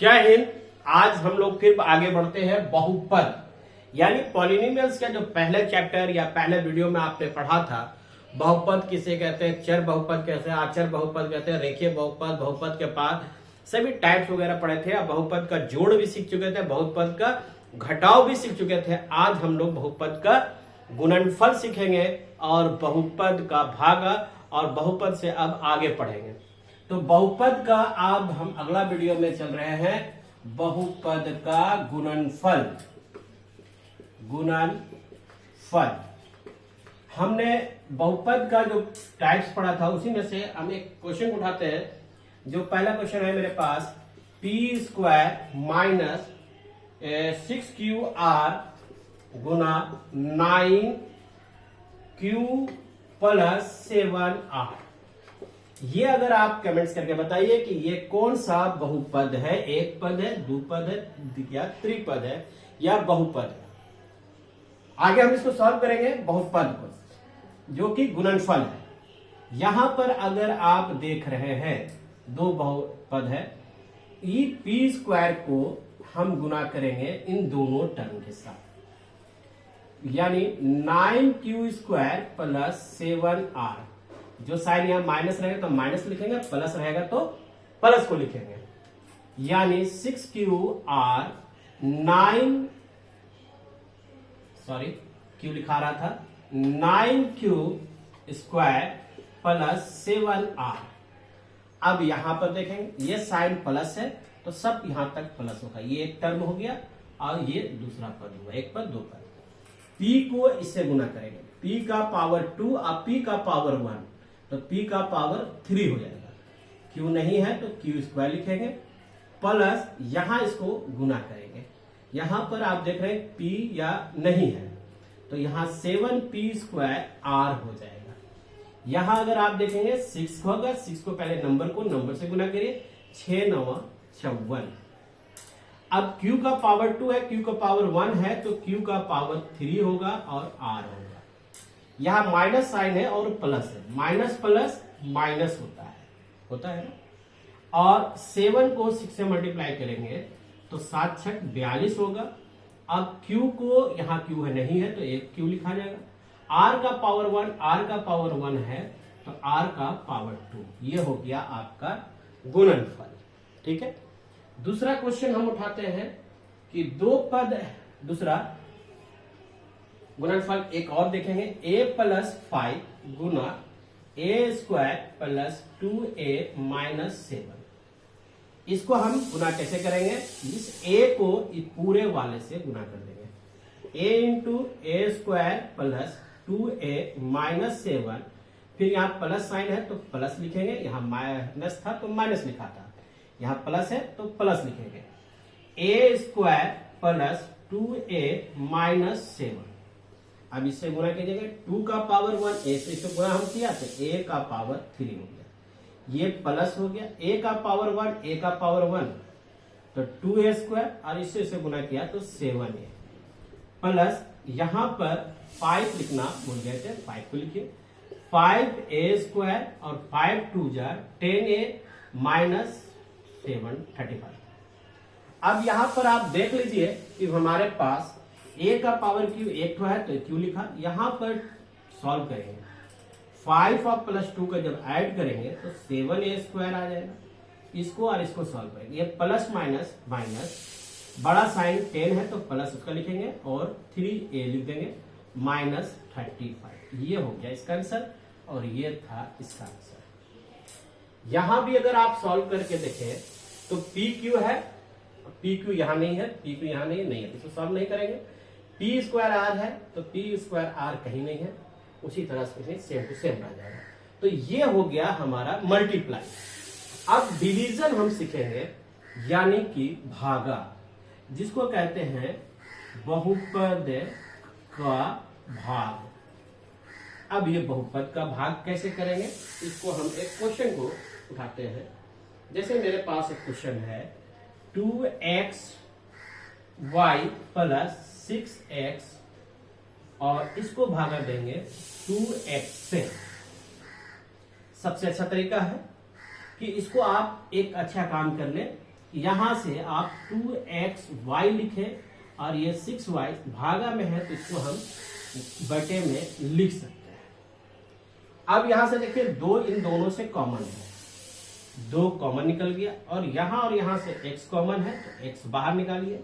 जय हिंद। आज हम लोग फिर आगे बढ़ते हैं बहुपद यानी पॉलिनोमियल्स का जो पहले चैप्टर या पहले वीडियो में आपने पढ़ा था। बहुपद किसे कहते हैं, चर बहुपद कहते हैं, अचर बहुपद कहते हैं, रेखीय बहुपद, बहुपद के पास सभी टाइप्स वगैरह पढ़े थे। अब बहुपद का जोड़ भी सीख चुके थे, बहुपद का घटाव भी सीख चुके थे। आज हम लोग बहुपद का गुणनफल सीखेंगे और बहुपद का भागा और बहुपद से अब आगे पढ़ेंगे। तो बहुपद का अब हम अगला वीडियो में चल रहे हैं बहुपद का गुणनफल। गुणनफल हमने बहुपद का जो टाइप्स पढ़ा था उसी में से हम एक क्वेश्चन उठाते हैं। जो पहला क्वेश्चन है मेरे पास, पी स्क्वायर माइनस 6QR गुना 9Q प्लस 7R। ये अगर आप कमेंट्स करके बताइए कि ये कौन सा बहुपद है, एक पद है, द्विपद है या त्रिपद है या बहुपद है। आगे हम इसको सॉल्व करेंगे बहुपद को जो कि गुणनफल है। यहां पर अगर आप देख रहे हैं दो बहुपद है, ई पी स्क्वायर को हम गुना करेंगे इन दोनों टर्म के साथ, यानी 9Q स्क्वायर प्लस 7R। जो साइन यहां माइनस रहेगा तो माइनस लिखेंगे, प्लस रहेगा तो प्लस को लिखेंगे, यानी 6QR 9 क्यू लिखा रहा था 9Q स्क्वायर प्लस 7R। अब यहां पर देखेंगे ये साइन प्लस है तो सब यहां तक प्लस होगा। ये एक टर्म हो गया और ये दूसरा पद हुआ, एक पद दो पद। P को इससे गुना करेंगे, P का पावर 2 और P का पावर 1 तो P का पावर 3 हो जाएगा। Q नहीं है तो Q स्क्वायर लिखेंगे प्लस यहां इसको गुना करेंगे। यहां पर आप देख रहे हैं P या नहीं है तो यहां 7P स्क्वायर R हो जाएगा। यहां अगर आप देखेंगे 6 होगा, 6 को पहले नंबर से गुना करिए, 6 9 54। अब Q का पावर 2 है, Q का पावर 1 है तो Q का पावर 3 होगा और R होगा। यहां माइनस साइन है और प्लस है, माइनस प्लस माइनस होता है ना। और 7 को 6 से मल्टीप्लाई करेंगे तो 7 6 42 होगा। अब Q को यहां Q है नहीं है तो एक Q लिखा जाएगा। R का पावर 1, R का पावर 1 है तो R का पावर 2। ये हो गया आपका गुणनफल। ठीक है। दूसरा क्वेश्चन हम उठाते हैं कि दो पद, दूसरा गुणनफल एक और देखेंगे, a plus 5 Guna a square plus 2a minus 7। इसको हम गुना कैसे करेंगे, इस a को पूरे वाले से गुना कर देंगे, a into A square plus 2a minus 7। फिर यहाँ प्लस साइन है तो प्लस लिखेंगे, यहाँ माइनस था तो माइनस लिखा था, यहाँ प्लस है तो प्लस लिखेंगे, a square plus 2a minus 7। अब इससे गुना कीजिएगा, 2 का पावर 1 a से इससे गुना हम किया तो a का पावर 3 हो गया, ये प्लस हो गया, a का पावर 1 a का पावर 1 तो 2a स्क्वायर और इससे गुना किया तो 7a प्लस यहाँ पर 5 लिखना भूल गए थे, 5 को लिखिए, 5a स्क्वायर और 5 2 जा 10a माइनस 7 35। अब यहां पर आप देख लीजिए कि हमारे पास a का पावर q एक है तो q लिखा। यहां पर सॉल्व करेंगे, 5 और प्लस 2 का जब ऐड करेंगे तो 7a स्क्वायर आ जाएगा। इसको और इसको सॉल्व करेंगे, ये प्लस माइनस माइनस, बड़ा साइन 10 है तो प्लस उसका लिखेंगे और 3a लिख देंगे माइनस 35। ये हो गया इसका आंसर और ये था इसका आंसर। यहां भी अगर आप सॉल्व करके देखें तो PQ है, PQ यहां नहीं है, PQ यहां नहीं है, इसको सॉल्व नहीं करेंगे। P स्क्वायर R है तो P स्क्वायर R कहीं नहीं है, उसी तरह से सेम टू सेम आ जाएगा। तो ये हो गया हमारा मल्टीप्लाई। अब डिवीजन हम सीखेंगे यानी कि भागा, जिसको कहते हैं बहुपद का भाग। अब ये बहुपद का भाग कैसे करेंगे, इसको हम एक क्वेश्चन को उठाते हैं। जैसे मेरे पास एक क्वेश्चन है 2xy प्लस 6x और इसको भागा देंगे 2x से। सबसे अच्छा तरीका है कि इसको आप एक अच्छा काम कर ले, यहां से आप 2xy लिखे और ये 6y भागा में है तो इसको हम बटे में लिख सकते हैं। अब यहां से देखिए दो इन दोनों से कॉमन है, 2 कॉमन निकल गया और यहां से x कॉमन है तो x बाहर निकालिए।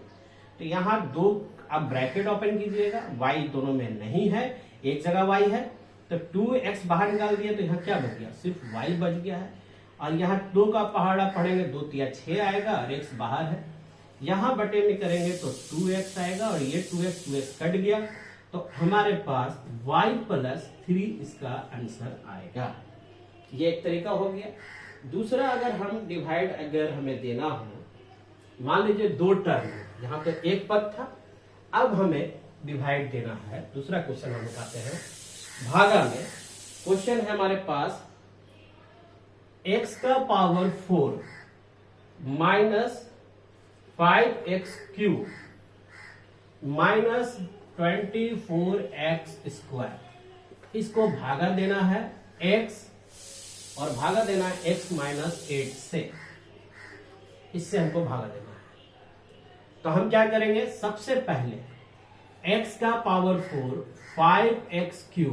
तो यहां 2 अब ब्रैकेट ओपन कीजिएगा, y दोनों में नहीं है, एक जगह y है तो 2x बाहर निकाल दिया तो यहाँ क्या बच गया, सिर्फ y बच गया है। और यहाँ 2 का पहाड़ा पढ़ेंगे 2 3 6 आएगा और x बाहर है, यहाँ बटे में करेंगे तो 2x आएगा और ये 2x कट गया तो हमारे पास y प्लस 3 इसका आंसर आएगा। ये एक तरीका हो गया। दूसरा, अगर हम डिवाइड अगर हमें देना हो, मान लीजिए 2 टर्म, यहाँ तो एक पद था, अब हमें डिवाइड देना है। दूसरा क्वेश्चन हम उठाते हैं भागा में। क्वेश्चन है हमारे पास x का power 4 minus 5x³ minus 24x square, इसको भागा देना है x और भागा देना है x माइनस 8 से, इससे हमको भागा देना है। तो हम क्या करेंगे, सबसे पहले x का power 4 5x³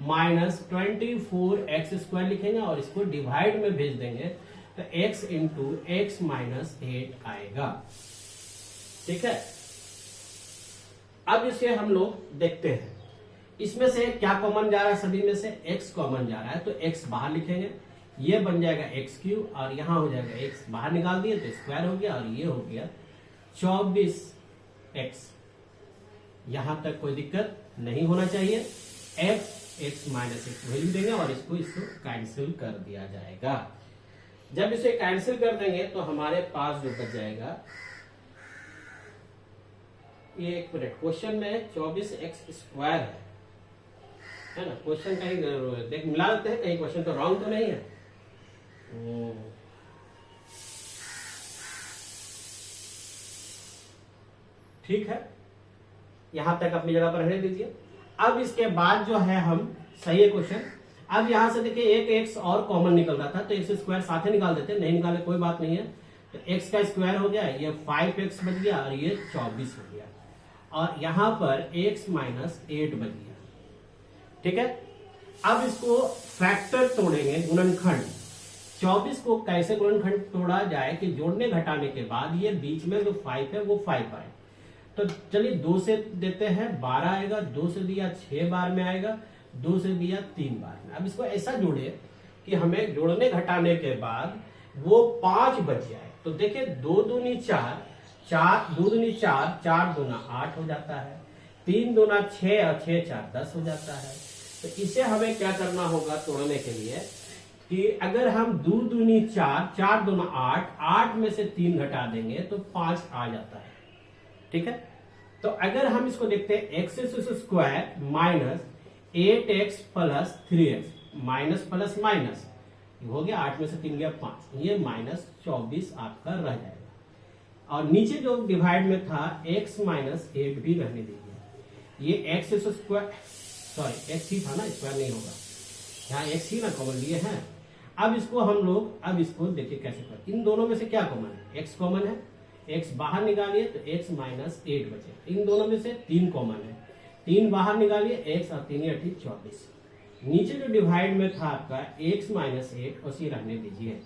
minus 24x square लिखेंगे और इसको डिवाइड में भेज देंगे तो x इंटू एक्स माइनस 8 आएगा। ठीक है, अब इसे हम लोग देखते हैं, इसमें से क्या कॉमन जा रहा है, सभी में से x कॉमन जा रहा है तो x बाहर लिखेंगे, ये बन जाएगा x³ और यहां हो जाएगा x बाहर निकाल दिए तो स्क्वायर हो गया और ये हो गया 24x। यहां तक कोई दिक्कत नहीं होना चाहिए। x माइनस 8 वैल्यू देंगे और इसको कैंसिल कर दिया जाएगा। जब इसे कैंसिल कर देंगे तो हमारे पास जो बच जाएगा, ये एक मिनट, क्वेश्चन में 24x स्क्वायर है ना, क्वेश्चन कहीं देख मिला लेते हैं, कहीं क्वेश्चन तो रॉन्ग तो नहीं है। ठीक है, यहां तक अपनी जगह पर रहने दीजिए। अब इसके बाद जो है हम सही है क्वेश्चन। अब यहां से देखिए एक x और कॉमन निकल रहा था तो x स्क्वायर साथ ही निकाल देते, नहीं निकाले कोई बात नहीं है। तो x का स्क्वायर हो गया, ये 5x बच गया और ये 24 हो गया और यहां पर x माइनस 8 बच गया। ठीक है, अब इसको फैक्टर तोड़ेंगे, गुणनखंड। 24 को कैसे गुणनखंड तोड़ा जाए कि जोड़ने घटाने के बाद ये बीच में जो 5 है वो 5 आए। तो चलिए 2 से देते हैं 12 आएगा, 2 से दिया 6 बार में आएगा, 2 से दिया 3 बार में। अब इसको ऐसा जोड़े कि हमें जोड़ने घटाने के बाद वो 5 बच जाए। तो देखिए 2 दूनी 4, 4 दूनी 4, 4 दूना 8 हो जाता है, 3 दूना 6 और 6 4 10 हो जाता है। तो इसे हमें क्या करना होगा तोड़ने के लिए कि अगर हम 2 दूनी 4, 4 दूना 8, 8 में से 3 घटा देंगे तो 5 आ जाता है। ठीक है, तो अगर हम इसको देखते हैं x square minus 8x plus 3x minus plus minus हो गया, 8 में से 3 गया 5, ये माइनस 24 आपका रह जाएगा। और नीचे जो डिवाइड में था x माइनस 8 भी रहने दीजिए। ये एक्स स्क्वायर, सॉरी x ही था ना, स्क्वायर नहीं होगा, यहाँ x ही ना कॉमन लिए हैं। अब इसको हम लोग, अब इसको देखिए कैसे कर, इन दोनों में से क्या कॉमन है, x कॉमन है, x बाहर निकालिए तो x माइनस 8 बचे। इन दोनों में से 3 कॉमन है, 3 बाहर निकालिए, x और 3 8 24। नीचे जो डिवाइड में था आपका x माइनस 8 उसी रहने दीजिए।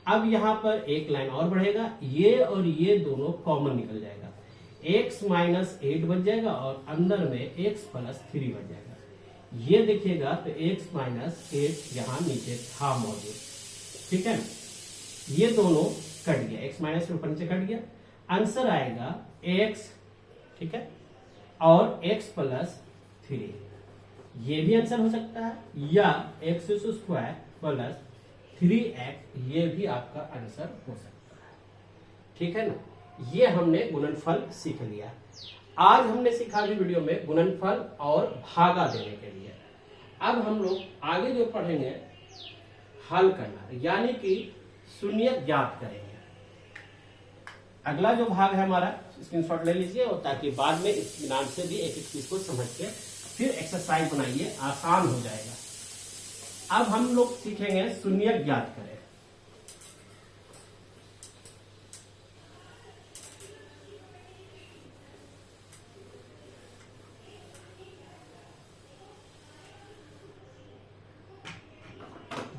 अब यहाँ पर एक लाइन और बढ़ेगा, ये और ये दोनों कॉमन निकल जाएगा, x माइनस 8 बच जाएगा और अंदर में x प्लस 3 बच जाएगा। ये देखिएगा तो x माइनस 8 यहाँ नीचे था मौजूद। ठीक है, ये दोनों कट गया, x माइनस ऊपर नीचे कट गया, आंसर आएगा x। ठीक है, और x प्लस 3, ये भी आंसर हो सकता है, या x स्क्वायर प्लस 3x, ये भी आपका आंसर हो सकता है। ठीक है ना, ये हमने गुणनफल सीख लिया। आज हमने सीखा भी वीडियो में गुणनफल और भागा देने के लिए। अब हम लोग आगे जो पढ़ेंगे हल करना, यानी कि शून्य ज्ञात करेंगे। अगला जो भाग है हमारा, स्क्रीनशॉट ले लीजिए और ताकि बाद में इत्मीनान से भी एक एक चीज को समझ के फिर एक्सरसाइज बनाइए, आसान हो जाएगा। अब हम लोग सीखेंगे शून्य ज्ञात करें।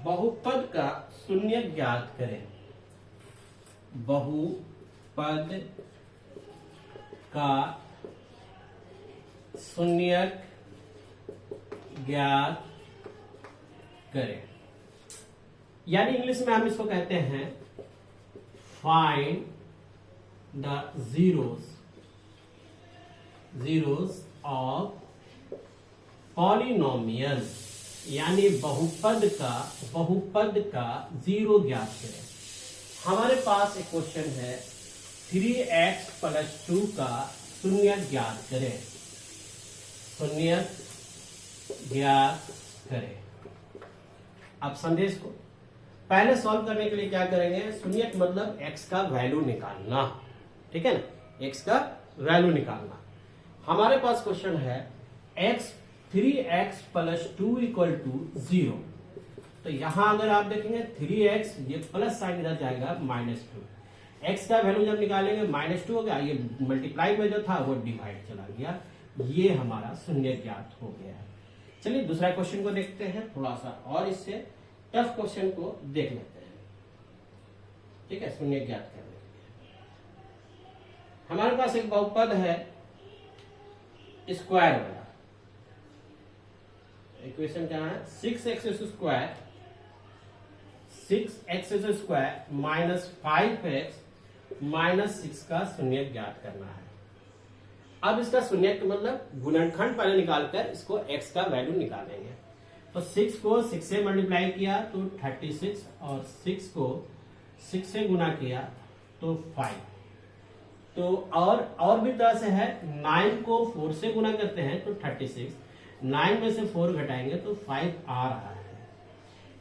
बहुपद का शून्य ज्ञात करें। बहुपद का शून्य ज्ञात करें, यानी इंग्लिश में हम इसको कहते हैं find the zeros of polynomial, यानी बहुपद का जीरो ज्ञात करें। हमारे पास एक क्वेश्चन है 3x + 2 का शून्य ज्ञात करें। शून्य ज्ञात करें। अब संदेश को पहले सॉल्व करने के लिए क्या करेंगे, शून्य मतलब x का वैल्यू निकालना, ठीक है ना, x का वैल्यू निकालना। हमारे पास क्वेश्चन है 3x + 2 = 0। तो यहां अगर आप देखेंगे 3x, ये प्लस साइन इधर जाएगा -2, x का वैल्यू जब निकालेंगे -2 हो गया, ये मल्टीप्लाई में जो था वो डिवाइड चला गया, ये हमारा शून्य ज्ञात हो गया है। चलिए दूसरा क्वेश्चन को देखते हैं, थोड़ा सा और इससे टफ क्वेश्चन को देख लेते हैं, ठीक है, शून्य ज्ञात करने के लिए। हमारे पास एक बहुपद है स्क्वायर वाला, इक्वेशन क्या है 6x² - 5x - 6 का शून्य ज्ञात करना है। अब इसका शून्य मतलब गुणनखंड पहले निकालकर इसको x का वैल्यू निकालेंगे। तो 6 को 6 से मल्टीप्लाई किया तो 36, और 6 को 6 से गुना किया तो 5। तो और भी तरह से है, 9 को 4 से गुना करते हैं तो 36, 9 में से 4 घटाएंगे तो 5 आ रहा है।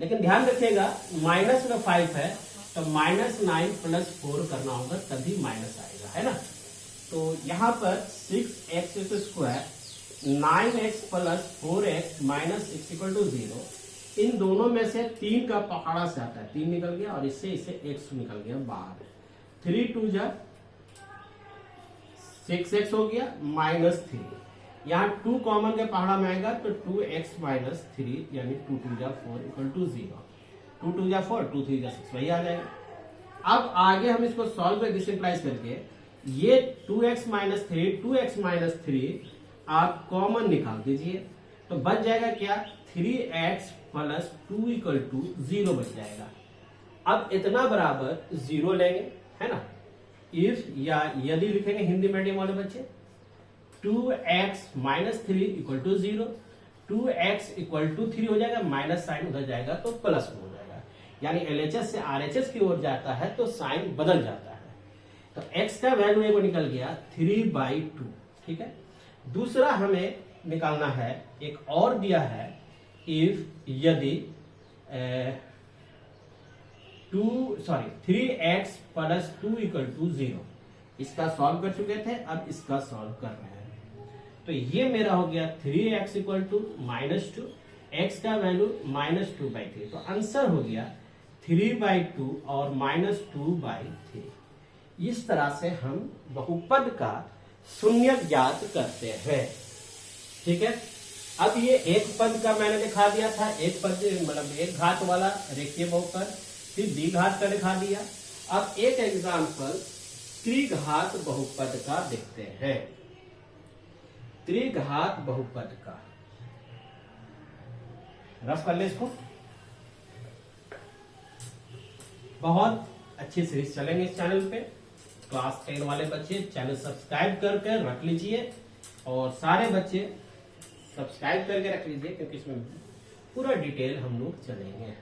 लेकिन ध्यान रखिएगा माइनस में 5 है तो -9 + 4 करना होगा तभी माइनस आएगा, है ना। तो यहां पर 6x², 9x + 4x - 6 = 0, इन दोनों में से 3 का पहाड़ा से आता है, 3 निकल गया और इससे x निकल गया बाहर। 3 2 जा 6x हो गया -3, यहाँ 2 कॉमन के पहाड़ा में आएगा तो 2x - 3 यानी 2 2 जा 4 = 0, 2 2 जा 4, 2 3 जा 6 वही आ जाएगा। अब आगे हम इसको सॉल्व करके सिंप्लाइज करके ये 2x - 3 2x - 3 आप कॉमन निकाल दीजिए तो बच जाएगा क्या, 3x + 2 = 0 बच जाएगा। अब इतना बराबर 0 लेंगे, है ना, इफ या यदि लिखेंगे हिंदी मीडियम वाले बच्चे, 2x - 3 = 0, 2x = 3 हो जाएगा, माइनस साइन उधर जाएगा तो प्लस हो जाएगा, यानी LHS से RHS की ओर जाता है तो साइन बदल जाता है। तो x का वैल्यू एक निकल गया 3/2, ठीक है। दूसरा हमें निकालना है, एक और दिया है, इफ यदि 3x + 2 = 0, इसका सॉल्व कर चुके थे, अब इसका सॉल्व कर रहे हैं। तो ये मेरा हो गया 3x = -2, x का वैल्यू -2/3, तो आंसर हो गया 3/2 और -2/3। इस तरह से हम बहुपद का शून्य ज्ञात करते हैं, ठीक है। अब ये एक पद का मैंने दिखा दिया था, एक पद मतलब एक घात वाला रेखीय बहुपद, फिर द्विघात का दिखा दिया। अब एक एग्जाम्पल त्रिघात बहुपद का देखते हैं। त्रिघात बहुपद का रफ कर ले इसको, बहुत अच्छी सीरीज चलेंगे इस चैनल पे। क्लास 10 वाले बच्चे चैनल सब्सक्राइब करके रख लीजिए, और सारे बच्चे सब्सक्राइब करके रख लीजिए क्योंकि इसमें पूरा डिटेल हम लोग चलेंगे।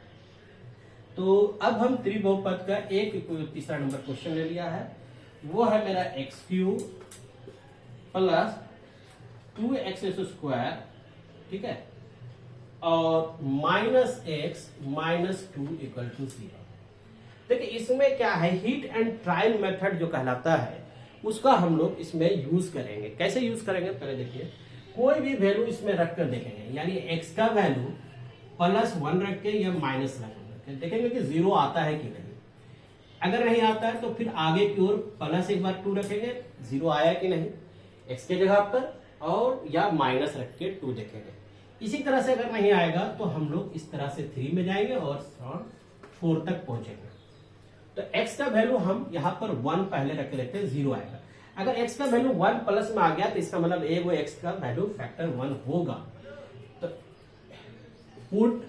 तो अब हम त्रिबहुपद का एक तीसरा नंबर क्वेश्चन ले लिया है, वो है मेरा x³ + 2x², ठीक है, और -x - 2 = 0। देखिए इसमें क्या है, हीट एंड ट्रायल मेथड जो कहलाता है उसका हम लोग इसमें यूज करेंगे। कैसे यूज करेंगे पहले देखिए, कोई भी वैल्यू इसमें रख कर देखेंगे, यानी x का वैल्यू +1 रख के या -1 रख के देखेंगे कि 0 आता है कि नहीं। अगर नहीं आता है तो फिर आगे की ओर प्लस एक बार 2 रखेंगे, 0 आया कि नहीं x के जगह पर, और या माइनस रख के 2 देखेंगे। इसी तरह से अगर नहीं आएगा तो हम लोग इस तरह से 3 में जाएंगे और 4 तक पहुंचेंगे। तो x का वैल्यू हम यहां पर 1 पहले रख लेते हैं, 0 आएगा। अगर x का वैल्यू 1 प्लस में आ गया तो इसका मतलब वो x का वैल्यू फैक्टर 1 होगा। तो put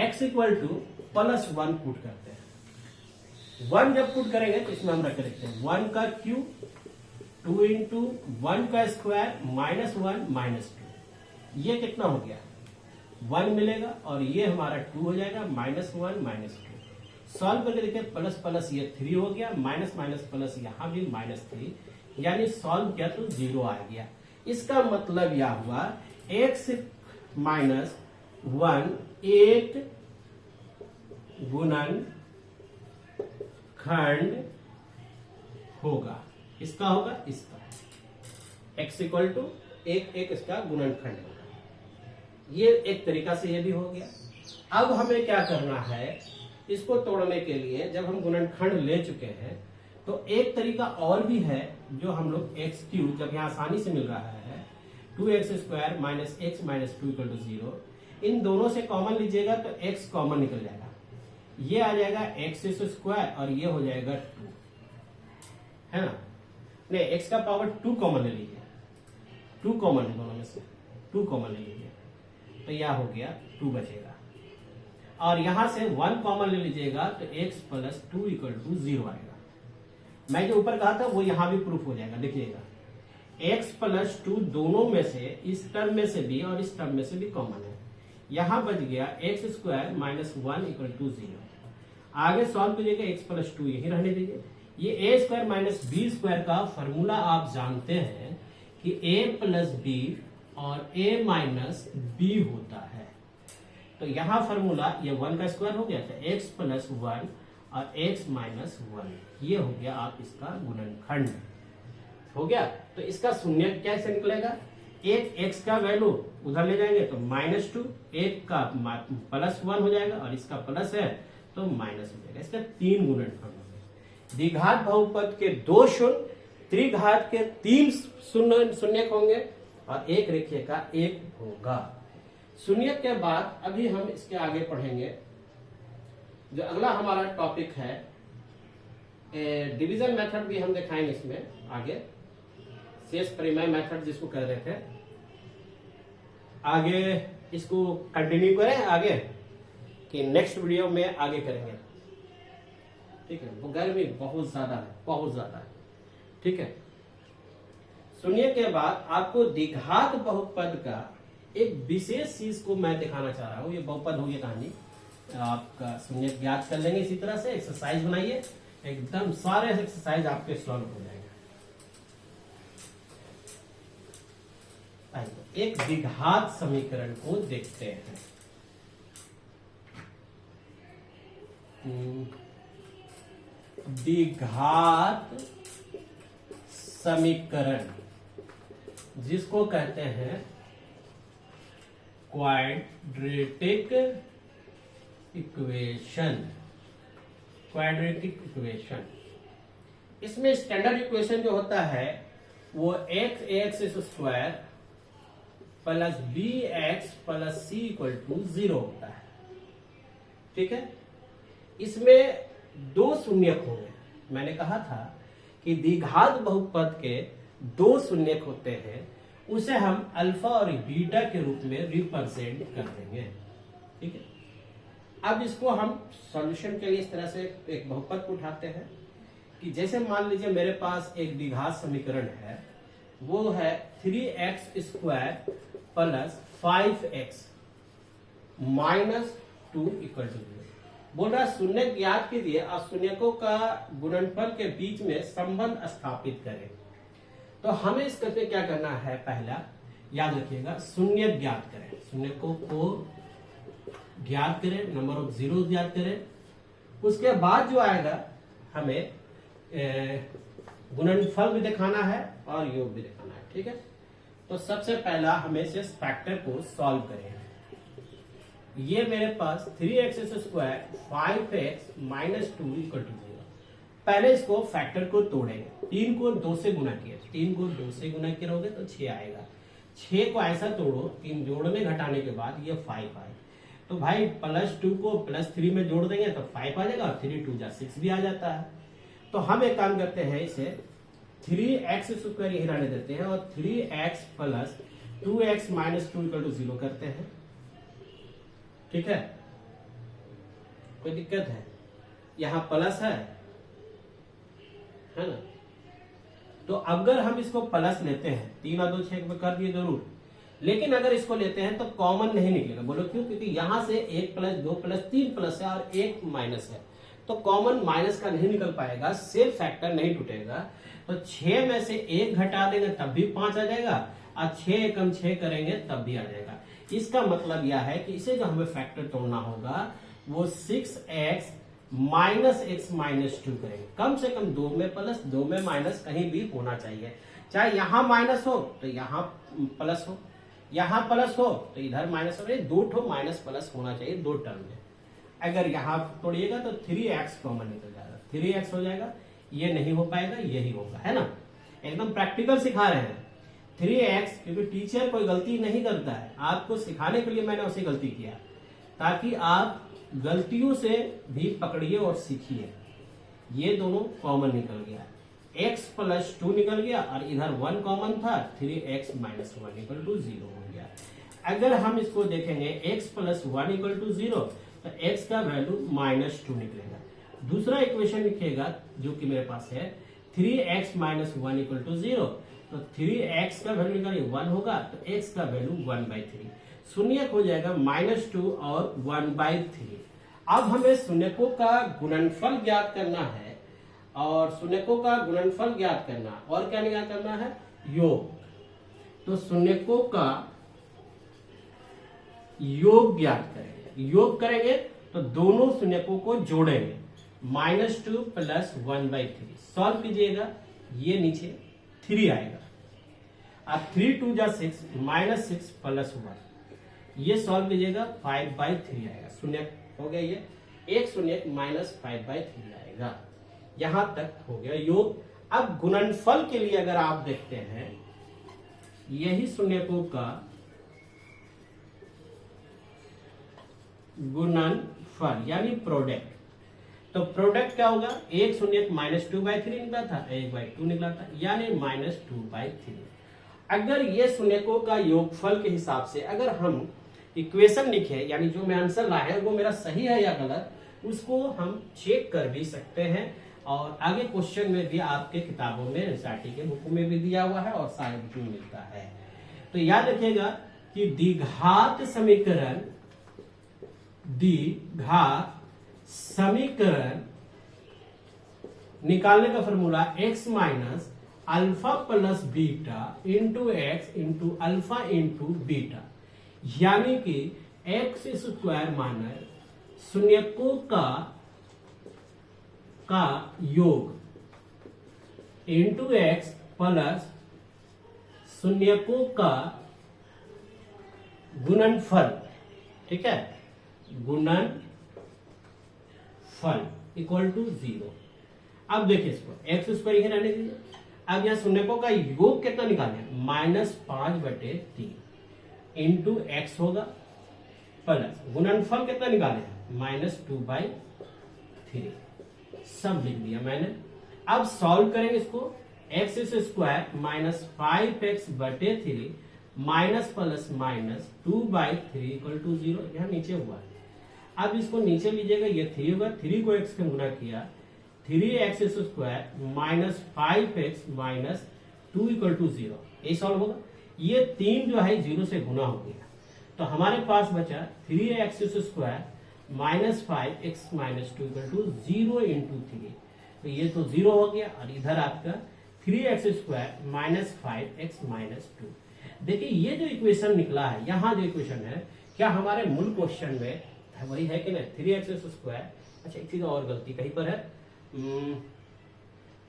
x equal two plus 1 put करते हैं। 1 जब पुट करेंगे तो इसमें हम रख लेते हैं 1 का क्यूब 2 इंटू 1 का स्क्वायर माइनस 1 माइनस 2, ये कितना हो गया 1 मिलेगा और ये हमारा 2 हो जाएगा माइनस 1 माइनस 2। सॉल्व करके देखिए प्लस प्लस ये 3 हो गया, माइनस माइनस प्लस यहां भी माइनस 3, यानी सॉल्व किया तो 0 आ गया। इसका मतलब यह हुआ x माइनस 1 एक गुणन खंड होगा। इसका होगा इसका x इक्वल टू एक इसका गुणनखंड होगा। ये एक तरीका से ये भी हो गया। अब हमें क्या करना है, इसको तोड़ने के लिए जब हम गुणनखंड ले चुके हैं तो एक तरीका और भी है जो हम लोग एक्स क्यूब जब यहाँ आसानी से मिल रहा है 2x square minus x minus 2 equal to 0, इन दोनों से कॉमन लीजिएगा तो x कॉमन निकल जाएगा, ये आ जाएगा एक्स स्क्वायर और ये हो जाएगा 2, है ना। नहीं, x का पावर 2 कॉमन ले लीजिए, 2 कॉमन है दोनों में से, 2 कॉमन ले लीजिए तो यह हो गया 2 बचेगा, और यहां से 1 कॉमन ले लीजिएगा तो x प्लस 2 इक्वल टू 0 आएगा। मैं जो ऊपर कहा था वो यहां भी प्रूफ हो जाएगा, देखिएगा x प्लस 2 दोनों में से, इस टर्म में से भी और इस टर्म में से भी कॉमन है, यहां बच गया x square minus 1 equal to 0। आगे सॉल्व कीजिएगा x प्लस 2 यही रहने दीजिए। ये ए स्क्वायर माइनस बी स्क्वायर का फॉर्मूला आप जानते हैं कि a प्लस बी और a माइनस बी होता है। तो यहां फॉर्मूला ये 1 का स्क्वायर हो गया था, x प्लस 1 और x माइनस 1, ये हो गया आप इसका गुणनखंड हो गया। तो इसका शून्य कैसे निकलेगा, एक x का वैल्यू उधर ले जाएंगे तो माइनस 2, एक का प्लस 1 हो जाएगा और इसका प्लस है तो माइनस हो जाएगा। इसका 3 गुणनखंड हो गए। द्विघात बहुपद के 2 शून्य, त्रिघात के 3 शून्य होंगे और एक रेखीय का 1 होगा। शून्य के बाद अभी हम इसके आगे पढ़ेंगे। जो अगला हमारा टॉपिक है डिवीजन मेथड भी हम दिखाएंगे इसमें आगे, शेष परिमेय मेथड जिसको कर रहे थे, आगे इसको कंटिन्यू करें आगे कि नेक्स्ट वीडियो में आगे करेंगे, ठीक है। वो गर्मी बहुत ज्यादा है, बहुत ज्यादा है, ठीक है। शून्य के बाद आपको द्विघात बहुपद का एक विशेष चीज को मैं दिखाना चाह रहा हूं। ये बहुपद हो गई कहानी, आपका शून्य ज्ञात कर लेंगे। इसी तरह से एक्सरसाइज बनाइए, एकदम सारे एक्सरसाइज आपके सॉल्व हो जाएंगे। एक द्विघात समीकरण को देखते हैं। द्विघात समीकरण जिसको कहते हैं क्वाड्रेटिक इक्वेशन, क्वाड्रेटिक इक्वेशन। इसमें स्टैंडर्ड इक्वेशन जो होता है वो x square plus b x plus c equal to 0 होता है, ठीक है। इसमें 2 शून्यक होंगे। मैंने कहा था कि द्विघात बहुपद के 2 शून्यक होते हैं, उसे हम अल्फा और बीटा के रूप में रिप्रेजेंट कर देंगे, ठीक है। अब इसको हम सॉल्यूशन के लिए इस तरह से एक बहुपद को उठाते हैं कि जैसे मान लीजिए मेरे पास एक द्विघात समीकरण है, वो है 3x square plus 5x minus 2 equal to 0। बोल रहा शून्य ज्ञात कीजिए और शून्यकों का गुणनफल के बीच में संबंध स्थापित करें। तो हमें इसके पे क्या करना है, पहला याद रखिएगा शून्य ज्ञात करें, शून्यकों को ज्ञात करें, नंबर ऑफ जीरो ज्ञात करें। उसके बाद जो आएगा हमें गुणनफल भी दिखाना है और योग भी दिखाना है, ठीक है। तो सबसे पहला हमें इस फैक्टर को सॉल्व करें। ये मेरे पास 3x square 5x minus 2 equal to 0। पहले इसको फैक्टर को तोड़ेंगे। 3 को 2 से गुना किया, 3 को 2 से गुना करोगे तो 6 आएगा। 6 को ऐसा तोड़ो, 3 जोड़ने घटाने के बाद ये 5 आए, तो भाई +2 को +3 में जोड़ देंगे तो 5 आ जाएगा और 3 2 जा 6 भी आ जाता है। तो हम एक काम करते हैं, इसे 3x² यही रहने देते हैं और 3x + 2x - 2 = 0 करते हैं। ठीक है, कोई दिक्कत है? यहां प्लस है ना? तो अगर हम इसको प्लस लेते हैं, 3 और 2 6 में कर दिए जरूर, लेकिन अगर इसको लेते हैं तो कॉमन नहीं निकलेगा। बोलो क्यों? क्योंकि यहां से 1 + 2 + 3 प्लस है और 1 माइनस है, तो कॉमन माइनस का नहीं निकल पाएगा, सेफ फैक्टर नहीं टूटेगा। तो 6 में से 1 घटा देंगे तब भी 5 आ जाएगा और 6 कम 6 करेंगे तब भी आ जाएगा। इसका मतलब यह है कि इसे जो हमें फैक्टर तोड़ना होगा वो 6x - x - 2 करेंगे। कम से कम 2 में प्लस 2 में माइनस कहीं भी होना चाहिए। चाहे यहां माइनस हो तो यहां प्लस हो, यहां प्लस हो तो इधर माइनस हो, 2 ठो माइनस प्लस होना चाहिए 2 टर्म में। अगर यहां तोड़िएगा तो 3x कॉमन निकल जाएगा, 3x हो जाएगा। ये नहीं हो पाएगा, यही होगा, है ना? एकदम प्रैक्टिकल सिखा रहे हैं। 3x, क्योंकि टीचर कोई गलती नहीं करता है, आपको सिखाने के लिए मैंने उसे गलती किया ताकि आप गलतियों से भी पकड़िए और सीखिए। ये दोनों कॉमन निकल गया, x + 2 निकल गया और इधर 1 कॉमन था, 3x - 1 = 0 हो गया। अगर हम इसको देखेंगे x + 1 = 0 तो x का वैल्यू -2 निकलेगा। दूसरा इक्वेशन लिखिएगा जो कि मेरे पास है, 3x - 1 = 0, तो 3x का वैल्यू निकालिए 1 होगा, तो x का वैल्यू 1/3, शून्यक हो जाएगा -2 और 1/3। अब हमें शून्यकों का गुणनफल ज्ञात करना है, और शून्यकों का गुणनफल ज्ञात करना और क्या ज्ञात करना है? योग। तो शून्यकों का योग ज्ञात करेंगे। योग करेंगे तो दोनों शून्यकों को जोड़ेंगे, -2 + 1/3 सॉल्व कीजिएगा, ये नीचे 3 आएगा। अब 3 2 जा 6 -6 + 1, ये सॉल्व कीजिएगा 5/3 आएगा। शून्य हो गया, ये एक शून्य -5/3 आएगा। यहां तक हो गया योग। अब गुणनफल के लिए अगर आप देखते हैं, यही शून्यकों का गुणनफल यानी प्रोडक्ट, तो प्रोडक्ट क्या होगा? एक शून्य -2/3 निकला था, 1/2 निकला था, यानी -2/3। अगर ये शून्यकों का योगफल के हिसाब से अगर हम इक्वेशन लिखे, यानी जो मैं आंसर लाए हैं वो मेरा सही है या गलत, उसको हम चेक कर भी सकते हैं। और आगे क्वेश्चन में भी आपके किताबों में, एनसीईआरटी के बुक में भी दिया हुआ है और सारे बुक में मिलता है। तो याद रखिएगा कि द्विघात समीकरण निकालने का formula x - α + beta × x × alpha × beta, यानी कि x² माइनस शून्यकों का योग × x प्लस शून्यकों का गुणनफल। ठीक है, गुणनफल = 0। अब देखिए इसको x² ही रहने दीजिए। अब यहां शून्यकों का योग कितना निकालें? -5/3 इंटू x होगा, प्लस गुणनफल कितना निकाले? -2/3। सब लिख दिया मैंने। अब सॉल्व करेंगे इसको, x² - 5x/3 minus plus minus 2/3 = 0, यहां नीचे हुआ है। अब इसको नीचे लीजिएगा, ये 3 होगा, 3 को x से गुणा किया, 3x² - 5x - 2 = 0, ये सॉल्व होगा। ये 3 जो है 0 से गुना हो गया, तो हमारे पास बचा 3x² - 5x - 2 = 0 × 3, तो ये तो 0 हो गया। और इधर आपका 3x² - 5x - 2। देखिए ये जो इक्वेशन निकला है, यहाँ जो इक्वेशन है, क्या हमारे मूल क्वेश्चन में वही है कि नहीं? 3x²। अच्छा एक चीज और गलती कहीं पर है,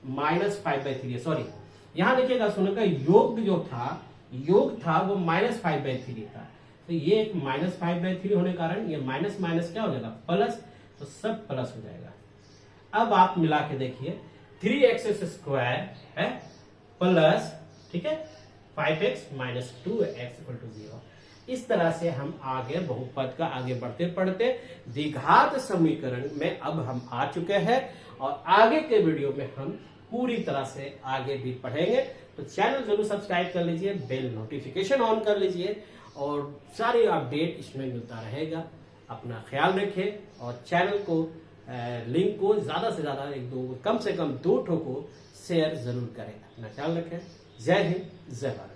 -5/3, सॉरी। यहाँ देखिएगा, सुनो का योग जो था, वो -5/3 था, तो ये एक -5/3 होने के कारण ये माइनस माइनस क्या हो जाएगा? प्लस, तो सब प्लस हो जाएगा। अब आप मिला के देखिए, 3x² है प्लस, ठीक है, 5x minus 2x equal to 0। इस तरह से हम आगे बहुपद का आगे बढ़ते पढ़ते द्विघात समीकरण में अब हम आ चुके हैं, और आगे के वीडियो में हम पूरी तरह से आगे भी पढ़ेंगे। तो चैनल जरूर सब्सक्राइब कर लीजिए, बेल नोटिफिकेशन ऑन कर लीजिए, और सारी अपडेट इसमें मिलता रहेगा। अपना ख्याल रखें और चैनल को लिंक को ज्यादा से ज्यादा कम से कम 2 ठो को शेयर जरूर करें। अपना ख्याल रखें। जय हिंद, जय भारत।